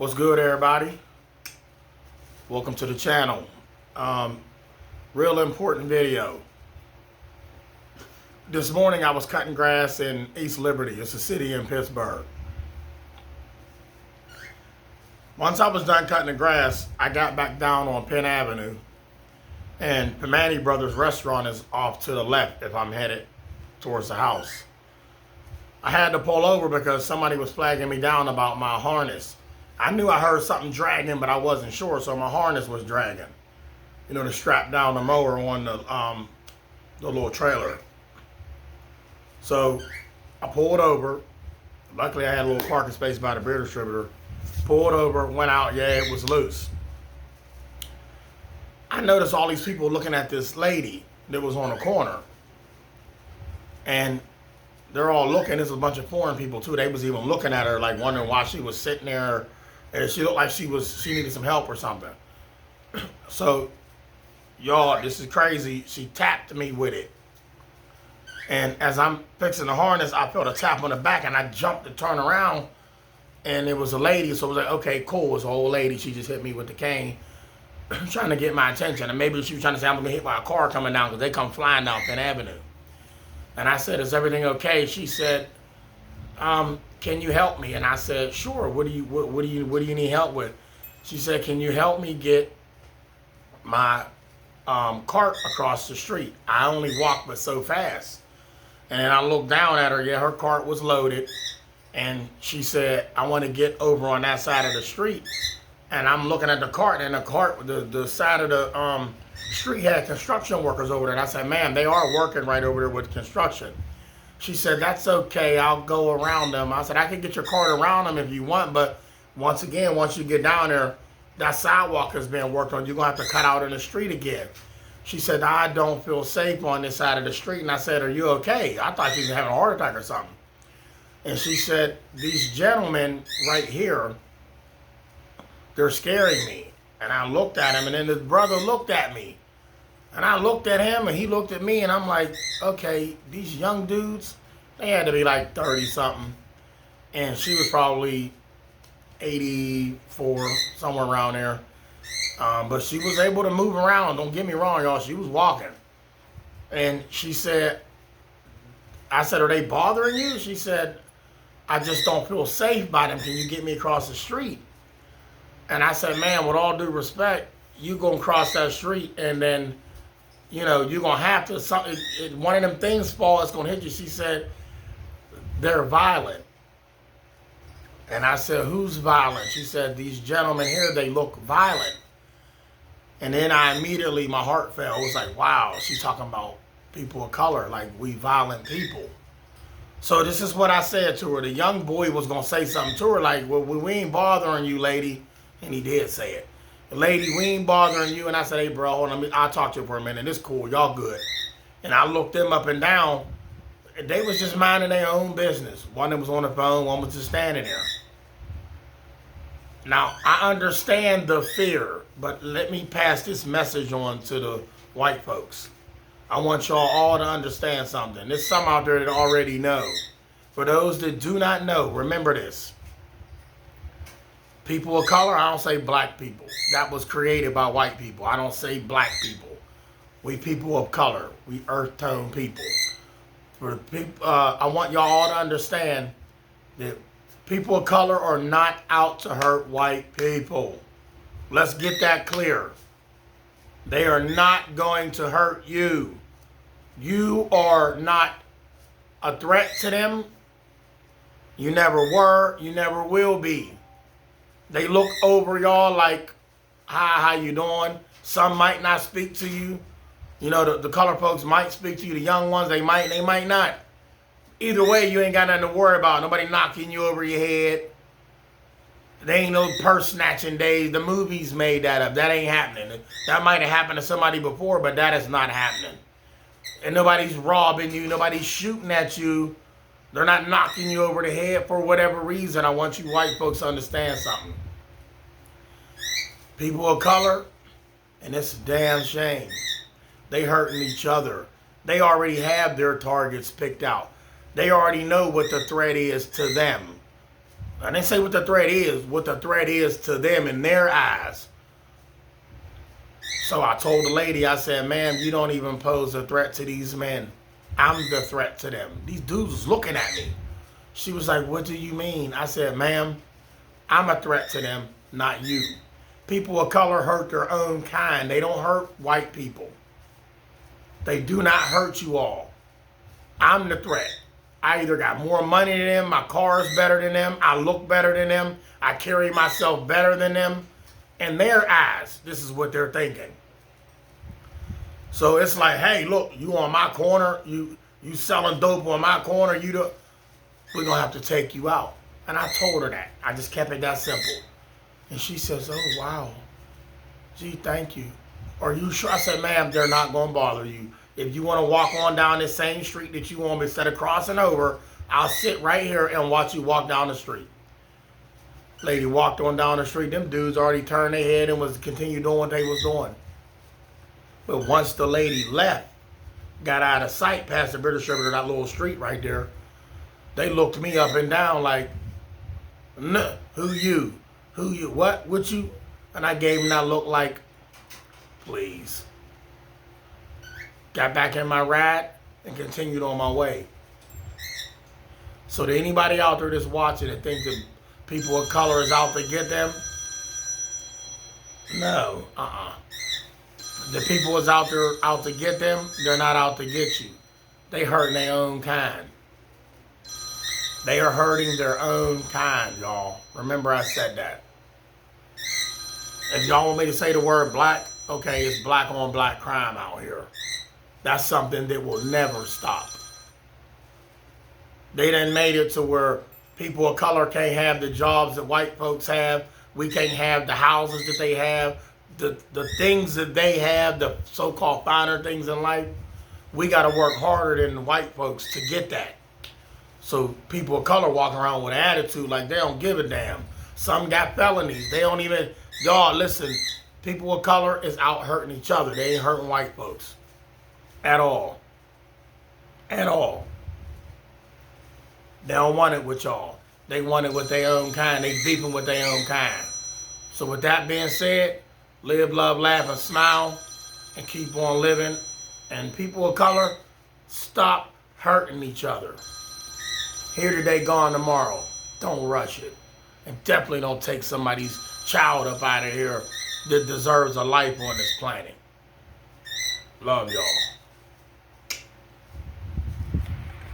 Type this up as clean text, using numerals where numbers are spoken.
What's good, everybody? Welcome to the channel. Real important video. This morning I was cutting grass in East Liberty. It's a city in Pittsburgh. Once I was done cutting the grass, I got back down on Penn Avenue, and Pimani Brothers restaurant is off to the left if I'm headed towards the house. I had to pull over because somebody was flagging me down about my harness. I knew I heard something dragging, but I wasn't sure, so my harness was dragging. You know, to strap down the mower on the little trailer. So I pulled over. Luckily, I had a little parking space by the beer distributor. Pulled over, went out, yeah, it was loose. I noticed all these people looking at this lady that was on the corner. And they're all looking. This was a bunch of foreign people, too. They was even looking at her, like wondering why she was sitting there. And she looked like she needed some help or something. So, y'all, this is crazy. She tapped me with it. And as I'm fixing the harness, I felt a tap on the back, and I jumped to turn around, and it was a lady. So I was like, okay, cool. It's an old lady. She just hit me with the cane, trying to get my attention. And maybe she was trying to say I'm going to get hit by a car coming down, because they come flying down Penn Avenue. And I said, is everything okay? She said, can you help me? And I said, sure. What do you need help with? She said, can you help me get my cart across the street? I only walk but so fast. And then I looked down at her. Yeah, her cart was loaded. And she said, I want to get over on that side of the street. And I'm looking at the cart, and the side of the street had construction workers over there. And I said, ma'am, they are working right over there with construction. She said, that's okay, I'll go around them. I said, I can get your cart around them if you want, but once again, once you get down there, that sidewalk is being worked on. You're going to have to cut out in the street again. She said, I don't feel safe on this side of the street. And I said, are you okay? I thought she was having a heart attack or something. And she said, these gentlemen right here, they're scaring me. And I looked at him, and then his brother looked at me. And I looked at him, and he looked at me, and I'm like, okay, these young dudes, they had to be like 30-something. And she was probably 84, somewhere around there. But she was able to move around. Don't get me wrong, y'all. She was walking. And she said, I said, are they bothering you? She said, I just don't feel safe by them. Can you get me across the street? And I said, man, with all due respect, you gonna cross that street, and then, you know, you're going to have to, one of them things fall, it's going to hit you. She said, they're violent. And I said, who's violent? She said, these gentlemen here, they look violent. And then my heart fell. It was like, wow, she's talking about people of color, like we violent people. So this is what I said to her. The young boy was going to say something to her, like, well, we ain't bothering you, lady. And he did say it. Lady, we ain't bothering you. And I said, hey, bro, hold on. I'll talk to you for a minute. It's cool. Y'all good. And I looked them up and down. And they was just minding their own business. One of them was on the phone. One was just standing there. Now, I understand the fear, but let me pass this message on to the white folks. I want y'all all to understand something. There's some out there that already know. For those that do not know, remember this. People of color, I don't say black people. That was created by white people. I don't say black people. We people of color. We earth tone people. For the people, I want y'all all to understand that people of color are not out to hurt white people. Let's get that clear. They are not going to hurt you. You are not a threat to them. You never were. You never will be. They look over y'all like, hi, how you doing? Some might not speak to you. You know, the color folks might speak to you. The young ones, they might not. Either way, you ain't got nothing to worry about. Nobody knocking you over your head. There ain't no purse snatching days. The movies made that up. That ain't happening. That might have happened to somebody before, but that is not happening. And nobody's robbing you. Nobody's shooting at you. They're not knocking you over the head for whatever reason. I want you white folks to understand something. People of color, and it's a damn shame, they hurting each other. They already have their targets picked out. They already know what the threat is to them. I didn't say what the threat is to them in their eyes. So I told the lady, I said, ma'am, you don't even pose a threat to these men. I'm the threat to them. These dudes was looking at me. She was like, what do you mean? I said, ma'am, I'm a threat to them, not you. People of color hurt their own kind. They don't hurt white people. They do not hurt you all. I'm the threat. I either got more money than them, my car is better than them, I look better than them, I carry myself better than them. In their eyes, this is what they're thinking. So it's like, hey, look, you on my corner, you selling dope on my corner, we're gonna have to take you out. And I told her that. I just kept it that simple. And she says, oh, wow. Gee, thank you. Are you sure? I said, ma'am, they're not gonna bother you. If you want to walk on down this same street that you want me, instead of crossing over, I'll sit right here and watch you walk down the street. Lady walked on down the street. Them dudes already turned their head and was continue doing what they was doing. But once the lady left, got out of sight past the British River to that little street right there, they looked me up and down like, nah, who you? Who you? What you? And I gave them that look like, please. Got back in my ride and continued on my way. So to anybody out there that's watching and think that people of color is out to get them, no, The people is out there out to get them, they're not out to get you. They hurting their own kind. They are hurting their own kind, y'all. Remember I said that. If y'all want me to say the word black, okay, it's black on black crime out here. That's something that will never stop. They done made it to where people of color can't have the jobs that white folks have. We can't have the houses that they have. The things that they have, the so-called finer things in life. We got to work harder than the white folks to get that. So people of color walking around with an attitude like they don't give a damn. Some got felonies. They don't even, y'all listen, people of color is out hurting each other. They ain't hurting white folks. At all. At all. They don't want it with y'all. They want it with their own kind. They beefing with their own kind. So with that being said, live, love, laugh, and smile, and keep on living. And people of color, stop hurting each other. Here today, gone tomorrow. Don't rush it. And definitely don't take somebody's child up out of here that deserves a life on this planet. Love y'all.